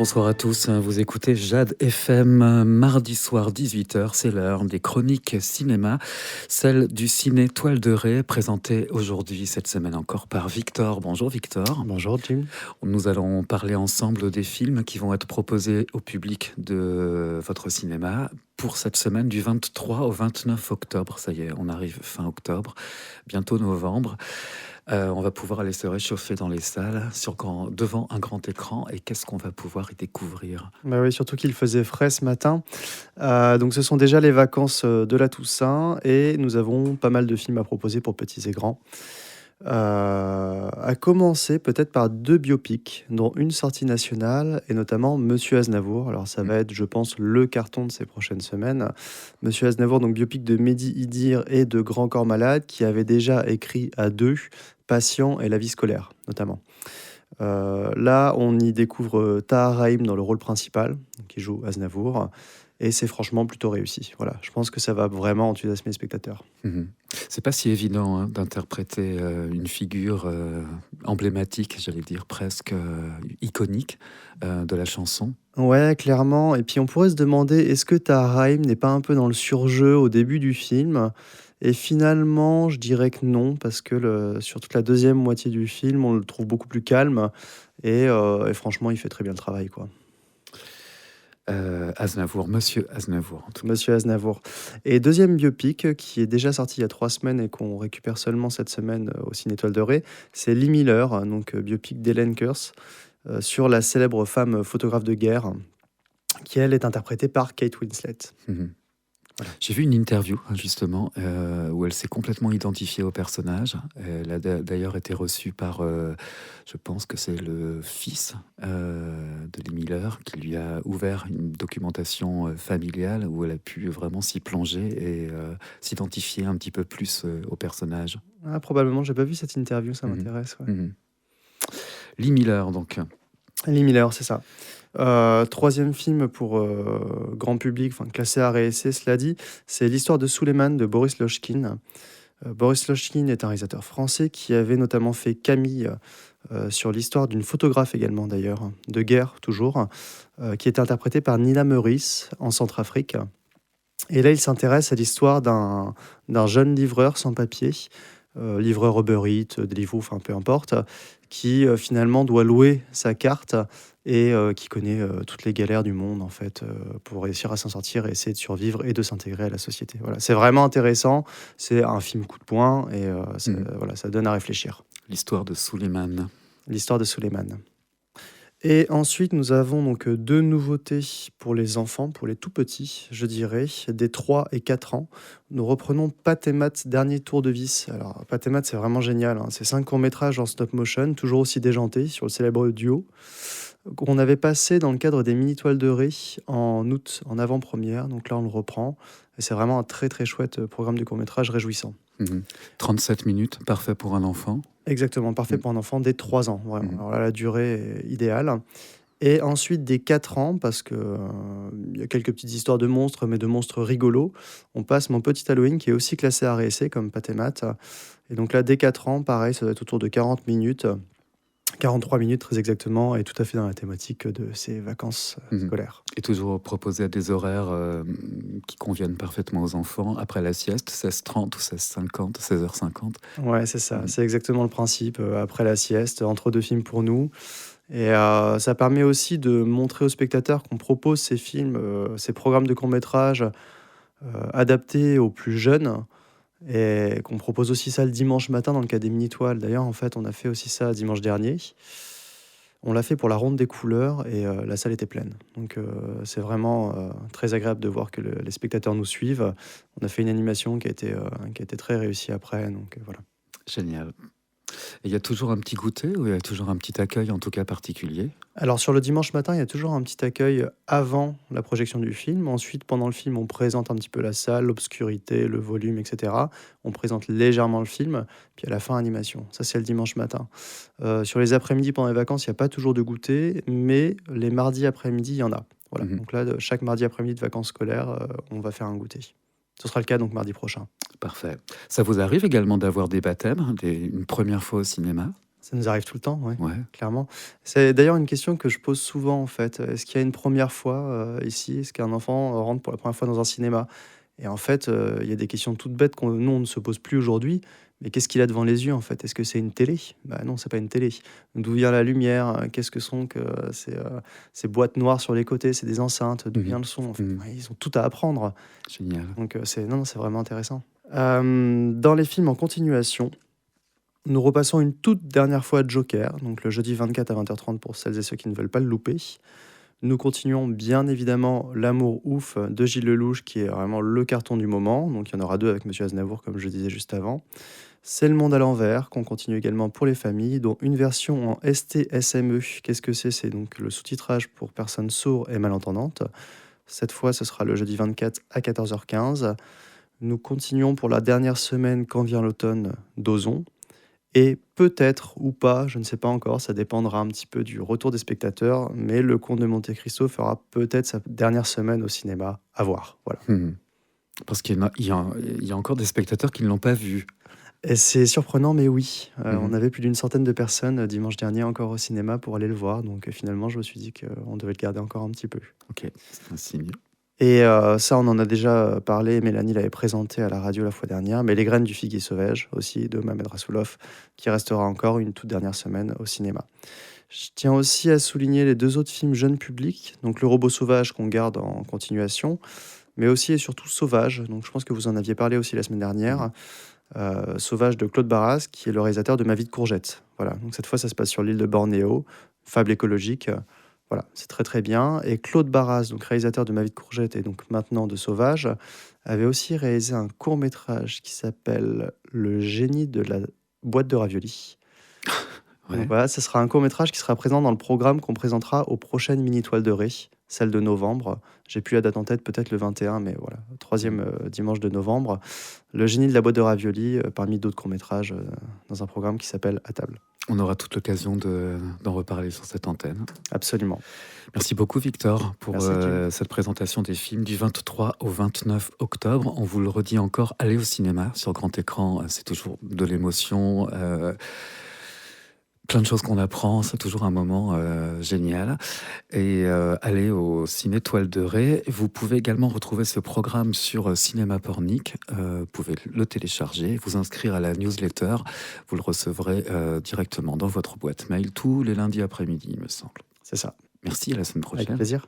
Bonsoir à tous, vous écoutez Jade FM, mardi soir 18h, c'est l'heure des chroniques cinéma, celle du ciné Toile de Ré, présentée aujourd'hui, cette semaine encore, par Victor. Bonjour Victor. Bonjour Jim. Nous allons parler ensemble des films qui vont être proposés au public de votre cinéma pour cette semaine du 23 au 29 octobre. Ça y est, on arrive fin octobre, bientôt novembre. On va pouvoir aller se réchauffer dans les salles devant un grand écran. Et qu'est-ce qu'on va pouvoir y découvrir? Bah oui, surtout qu'il faisait frais ce matin. Donc ce sont déjà les vacances de la Toussaint et nous avons pas mal de films à proposer pour petits et grands. À commencer peut-être par deux biopics, dont une sortie nationale et notamment Monsieur Aznavour. Alors ça va être, je pense, le carton de ces prochaines semaines. Monsieur Aznavour, donc biopic de Mehdi Idir et de Grand Corps Malade, qui avait déjà écrit à deux Patient et la vie scolaire, notamment. Là, on y découvre Tahar Rahim dans le rôle principal, qui joue Aznavour, et c'est franchement plutôt réussi. Voilà, je pense que ça va vraiment enthousiasmer les spectateurs. C'est pas si évident d'interpréter une figure emblématique, j'allais dire presque iconique de la chanson. Ouais, clairement. Et puis on pourrait se demander, est-ce que Tahar Rahim n'est pas un peu dans le surjeu au début du film? Et finalement, je dirais que non, parce que sur toute la deuxième moitié du film, on le trouve beaucoup plus calme, et franchement, il fait très bien le travail, quoi. Aznavour, Monsieur Aznavour en tout cas. Monsieur Aznavour. Et deuxième biopic, qui est déjà sorti il y a 3 semaines et qu'on récupère seulement cette semaine au Ciné Étoile de Ré, c'est Lee Miller, donc biopic d'Helen Kurtz, sur la célèbre femme photographe de guerre, qui elle est interprétée par Kate Winslet. Mhm. Voilà. J'ai vu une interview justement où elle s'est complètement identifiée au personnage. Elle a d'ailleurs été reçue par, je pense que c'est le fils de Lee Miller qui lui a ouvert une documentation familiale où elle a pu vraiment s'y plonger et s'identifier un petit peu plus au personnage. Ah, probablement, j'ai pas vu cette interview, ça Mhm. m'intéresse. Ouais. Mhm. Lee Miller, donc. Lee Miller, c'est ça. Troisième film pour grand public, enfin classé art et essai, cela dit, c'est l'histoire de Suleiman de Boris Lochkin. Boris Lochkin est un réalisateur français qui avait notamment fait Camille sur l'histoire d'une photographe également d'ailleurs, de guerre toujours, qui était interprétée par Nina Meurice en Centrafrique. Et là, il s'intéresse à l'histoire d'un jeune livreur sans papier, livreur Uber Eats, Deliveroo, enfin peu importe, qui finalement doit louer sa carte et qui connaît toutes les galères du monde en fait pour réussir à s'en sortir et essayer de survivre et de s'intégrer à la société. Voilà, c'est vraiment intéressant. C'est un film coup de poing et voilà, ça donne à réfléchir. L'histoire de Suleiman. L'histoire de Suleiman. Et ensuite, nous avons donc deux nouveautés pour les enfants, pour les tout petits, je dirais, des 3 et 4 ans. Nous reprenons Pat et Matt, dernier tour de vis. Alors, Pat et Matt, c'est vraiment génial, hein. C'est 5 courts-métrages en stop-motion, toujours aussi déjantés, sur le célèbre duo, qu'on avait passé dans le cadre des mini-toiles de Ré en août, en avant-première. Donc là, on le reprend. Et c'est vraiment un très très chouette programme de court-métrage réjouissant. 37 minutes, parfait pour un enfant. Exactement, parfait pour un enfant dès 3 ans, vraiment. Alors là, la durée est idéale. Et ensuite, dès 4 ans, parce que il y a quelques petites histoires de monstres, mais de monstres rigolos, on passe Mon Petit Halloween, qui est aussi classé art et essai, comme Pat et Matt. Et donc là, dès 4 ans, pareil, ça doit être autour de 40 minutes, 43 minutes très exactement, et tout à fait dans la thématique de ces vacances scolaires. Et toujours proposé à des horaires qui conviennent parfaitement aux enfants, après la sieste, 16h30 ou 16h50, 16h50. Ouais, c'est ça, c'est exactement le principe, après la sieste, entre deux films pour nous. Et ça permet aussi de montrer aux spectateurs qu'on propose ces films, ces programmes de court-métrage adaptés aux plus jeunes et qu'on propose aussi ça le dimanche matin dans le cas des mini-toiles. D'ailleurs, en fait, on a fait aussi ça dimanche dernier. On l'a fait pour la Ronde des couleurs et la salle était pleine. Donc c'est vraiment très agréable de voir que les spectateurs nous suivent. On a fait une animation qui a été très réussie après, donc voilà. Génial. Et il y a toujours un petit goûter ou il y a toujours un petit accueil, en tout cas particulier? Alors sur le dimanche matin, il y a toujours un petit accueil avant la projection du film. Ensuite, pendant le film, on présente un petit peu la salle, l'obscurité, le volume, etc. On présente légèrement le film, puis à la fin, animation. Ça, c'est le dimanche matin. Sur les après-midi, pendant les vacances, il n'y a pas toujours de goûter, mais les mardis après-midi, il y en a. Voilà. Donc là, chaque mardi après-midi de vacances scolaires, on va faire un goûter. Ce sera le cas donc mardi prochain. Parfait. Ça vous arrive également d'avoir des baptêmes, une première fois au cinéma? Ça nous arrive tout le temps, ouais, Ouais. clairement. C'est d'ailleurs une question que je pose souvent, en fait. Est-ce qu'il y a une première fois, ici? Est-ce qu'un enfant rentre pour la première fois dans un cinéma? Et en fait, il y a des questions toutes bêtes qu'on nous, on ne se pose plus aujourd'hui. Mais qu'est-ce qu'il a devant les yeux, en fait? Est-ce que c'est une télé? Bah non, c'est pas une télé. D'où vient la lumière? Qu'est-ce que sont que ces boîtes noires sur les côtés? C'est des enceintes. D'où Mmh. vient le son, en fait? Mmh. Ouais, ils ont tout à apprendre. Génial. Donc, c'est non, non, c'est vraiment intéressant. Dans les films en continuation, nous repassons une toute dernière fois Joker, donc le jeudi 24 à 20h30 pour celles et ceux qui ne veulent pas le louper. Nous continuons bien évidemment L'amour ouf de Gilles Lelouch, qui est vraiment le carton du moment. Donc il y en aura deux avec Monsieur Aznavour, comme je disais juste avant. C'est Le monde à l'envers, qu'on continue également pour les familles, dont une version en STSME. Qu'est-ce que c'est? C'est donc le sous-titrage pour personnes sourdes et malentendantes. Cette fois, ce sera le jeudi 24 à 14h15. Nous continuons pour la dernière semaine Quand vient l'automne d'Ozon. Et peut-être ou pas, je ne sais pas encore, ça dépendra un petit peu du retour des spectateurs, mais Le Comte de Monte-Cristo fera peut-être sa dernière semaine au cinéma. À voir, voilà. Mmh. Parce qu'il y a encore des spectateurs qui ne l'ont pas vu. Et c'est surprenant, mais oui, on Mmh. avait plus d'une centaine de personnes, dimanche dernier encore au cinéma pour aller le voir, donc finalement je me suis dit qu'on devait le garder encore un petit peu. OK, c'est un signe. Et ça, on en a déjà parlé, Mélanie l'avait présenté à la radio la fois dernière, mais Les graines du figuier sauvage, aussi de Mohamed Rassoulov, qui restera encore une toute dernière semaine au cinéma. Je tiens aussi à souligner les deux autres films jeunes publics, donc Le robot sauvage qu'on garde en continuation, mais aussi et surtout Sauvage, donc je pense que vous en aviez parlé aussi la semaine Mmh. dernière. Sauvage de Claude Barras, qui est le réalisateur de Ma vie de courgette. Voilà, donc cette fois ça se passe sur l'île de Bornéo, fable écologique. Voilà, c'est très très bien. Et Claude Barras, donc réalisateur de Ma vie de courgette et donc maintenant de Sauvage, avait aussi réalisé un court métrage qui s'appelle Le génie de la boîte de raviolis. Donc Ouais. voilà, ce sera un court métrage qui sera présent dans le programme qu'on présentera aux prochaines mini-toiles de Ré, celle de novembre. J'ai plus la date en tête, peut-être le 21, mais voilà, troisième dimanche de novembre. Le génie de la boîte de raviolis, parmi d'autres courts-métrages, dans un programme qui s'appelle À table. On aura toute l'occasion d'en reparler sur cette antenne. Absolument. Merci beaucoup Victor pour Merci, Kim. cette présentation des films du 23 au 29 octobre. On vous le redit encore, allez au cinéma sur grand écran, c'est toujours de l'émotion, plein de choses qu'on apprend, c'est toujours un moment génial. Et allez au Ciné Toile de Ré. Vous pouvez également retrouver ce programme sur Cinéma Pornic. Vous pouvez le télécharger, vous inscrire à la newsletter. Vous le recevrez directement dans votre boîte mail tous les lundis après-midi, il me semble. C'est ça. Merci, à la semaine Avec prochaine. plaisir.